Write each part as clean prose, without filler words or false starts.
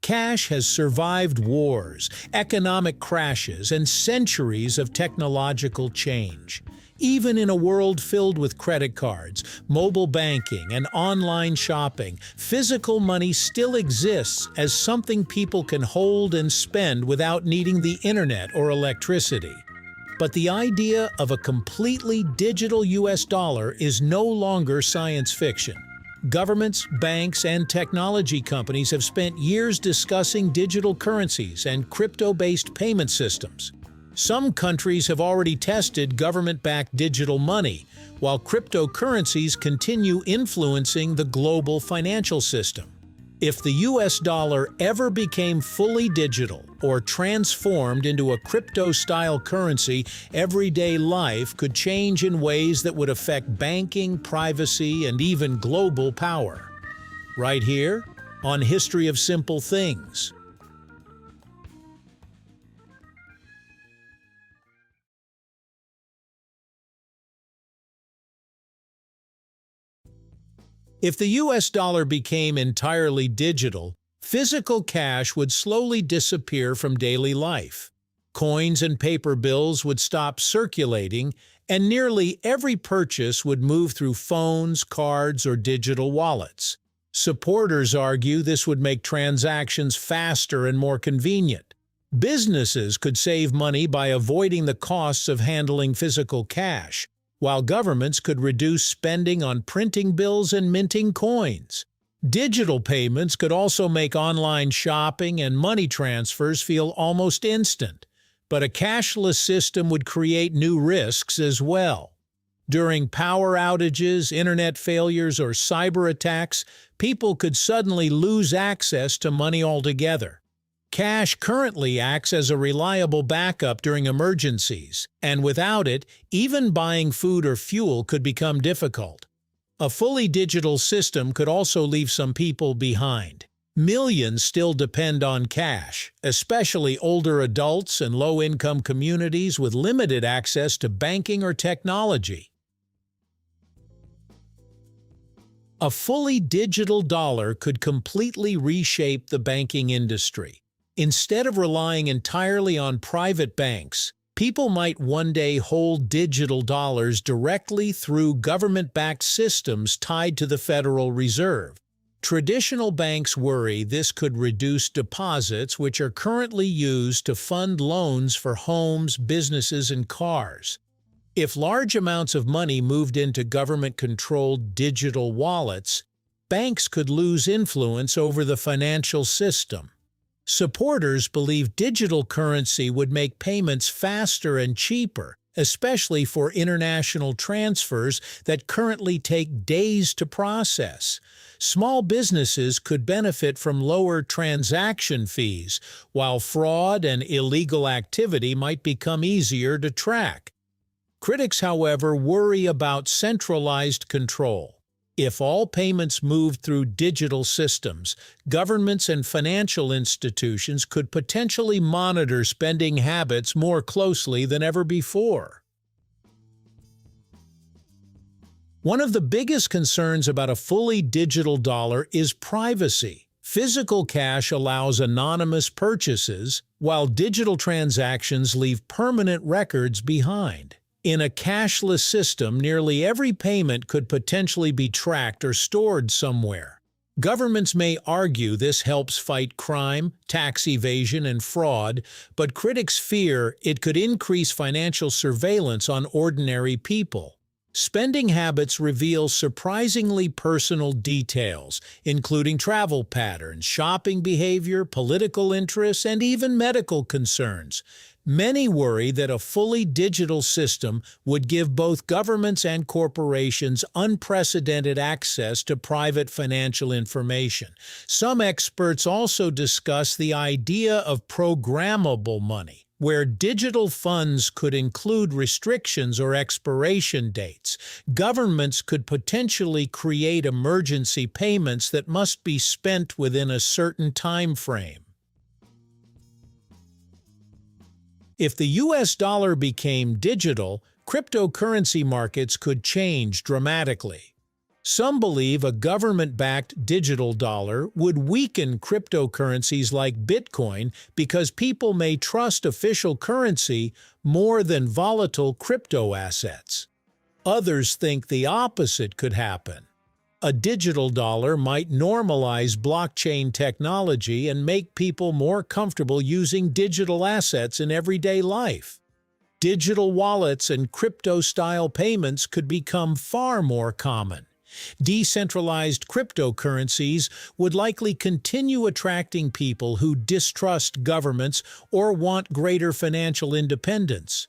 Cash has survived wars, economic crashes, and centuries of technological change. Even in a world filled with credit cards, mobile banking, and online shopping, physical money still exists as something people can hold and spend without needing the internet or electricity. But the idea of a completely digital US dollar is no longer science fiction. Governments, banks, and technology companies have spent years discussing digital currencies and crypto-based payment systems. Some countries have already tested government-backed digital money, while cryptocurrencies continue influencing the global financial system. If the US dollar ever became fully digital or transformed into a crypto-style currency, everyday life could change in ways that would affect banking, privacy, and even global power. Right here on History of Simple Things. If the US dollar became entirely digital, physical cash would slowly disappear from daily life. Coins and paper bills would stop circulating, and nearly every purchase would move through phones, cards, or digital wallets. Supporters argue this would make transactions faster and more convenient. Businesses could save money by avoiding the costs of handling physical cash, while governments could reduce spending on printing bills and minting coins. Digital payments could also make online shopping and money transfers feel almost instant, but a cashless system would create new risks as well. During power outages, internet failures, or cyber attacks, people could suddenly lose access to money altogether. Cash currently acts as a reliable backup during emergencies, and without it, even buying food or fuel could become difficult. A fully digital system could also leave some people behind. Millions still depend on cash, especially older adults and low-income communities with limited access to banking or technology. A fully digital dollar could completely reshape the banking industry. Instead of relying entirely on private banks, people might one day hold digital dollars directly through government-backed systems tied to the Federal Reserve. Traditional banks worry this could reduce deposits, which are currently used to fund loans for homes, businesses, and cars. If large amounts of money moved into government-controlled digital wallets, banks could lose influence over the financial system. Supporters believe digital currency would make payments faster and cheaper, especially for international transfers that currently take days to process. Small businesses could benefit from lower transaction fees, while fraud and illegal activity might become easier to track. Critics, however, worry about centralized control. If all payments moved through digital systems, governments and financial institutions could potentially monitor spending habits more closely than ever before. One of the biggest concerns about a fully digital dollar is privacy. Physical cash allows anonymous purchases, while digital transactions leave permanent records behind. In a cashless system, nearly every payment could potentially be tracked or stored somewhere. Governments may argue this helps fight crime, tax evasion, and fraud, but critics fear it could increase financial surveillance on ordinary people. Spending habits reveal surprisingly personal details, including travel patterns, shopping behavior, political interests, and even medical concerns. Many worry that a fully digital system would give both governments and corporations unprecedented access to private financial information. Some experts also discuss the idea of programmable money, where digital funds could include restrictions or expiration dates. Governments could potentially create emergency payments that must be spent within a certain time frame. If the US dollar became digital, cryptocurrency markets could change dramatically. Some believe a government-backed digital dollar would weaken cryptocurrencies like Bitcoin because people may trust official currency more than volatile crypto assets. Others think the opposite could happen. A digital dollar might normalize blockchain technology and make people more comfortable using digital assets in everyday life. Digital wallets and crypto-style payments could become far more common. Decentralized cryptocurrencies would likely continue attracting people who distrust governments or want greater financial independence.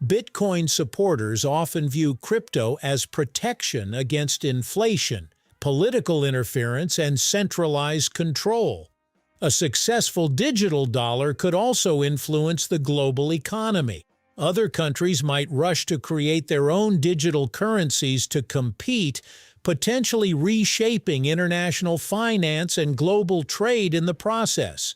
Bitcoin supporters often view crypto as protection against inflation, political interference, and centralized control. A successful digital dollar could also influence the global economy. Other countries might rush to create their own digital currencies to compete, potentially reshaping international finance and global trade in the process.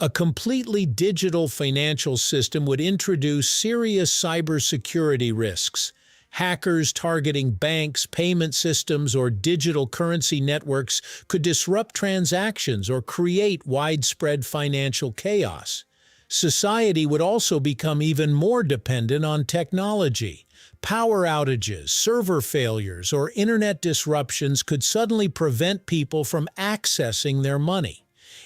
A completely digital financial system would introduce serious cybersecurity risks. Hackers targeting banks, payment systems, or digital currency networks could disrupt transactions or create widespread financial chaos. Society would also become even more dependent on technology. Power outages, server failures, or internet disruptions could suddenly prevent people from accessing their money.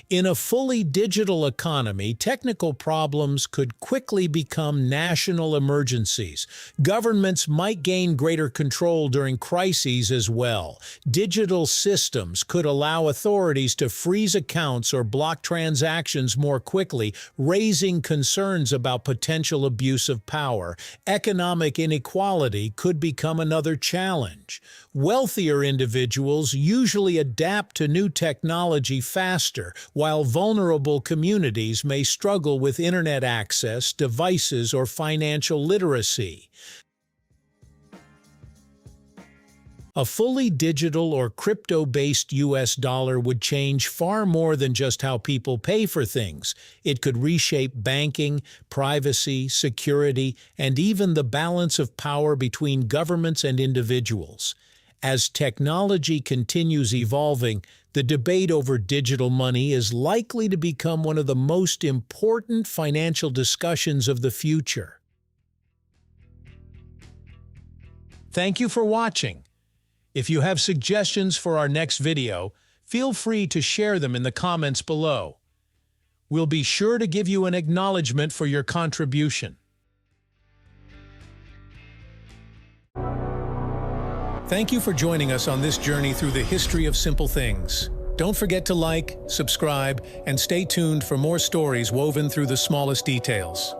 In a fully digital economy, technical problems could quickly become national emergencies. Governments might gain greater control during crises as well. Digital systems could allow authorities to freeze accounts or block transactions more quickly, raising concerns about potential abuse of power. Economic inequality could become another challenge. Wealthier individuals usually adapt to new technology faster, while vulnerable communities may struggle with internet access, devices, or financial literacy. A fully digital or crypto-based US dollar would change far more than just how people pay for things. It could reshape banking, privacy, security, and even the balance of power between governments and individuals. As technology continues evolving, the debate over digital money is likely to become one of the most important financial discussions of the future. Thank you for watching. If you have suggestions for our next video, feel free to share them in the comments below. We'll be sure to give you an acknowledgement for your contribution. Thank you for joining us on this journey through the history of simple things. Don't forget to like, subscribe, and stay tuned for more stories woven through the smallest details.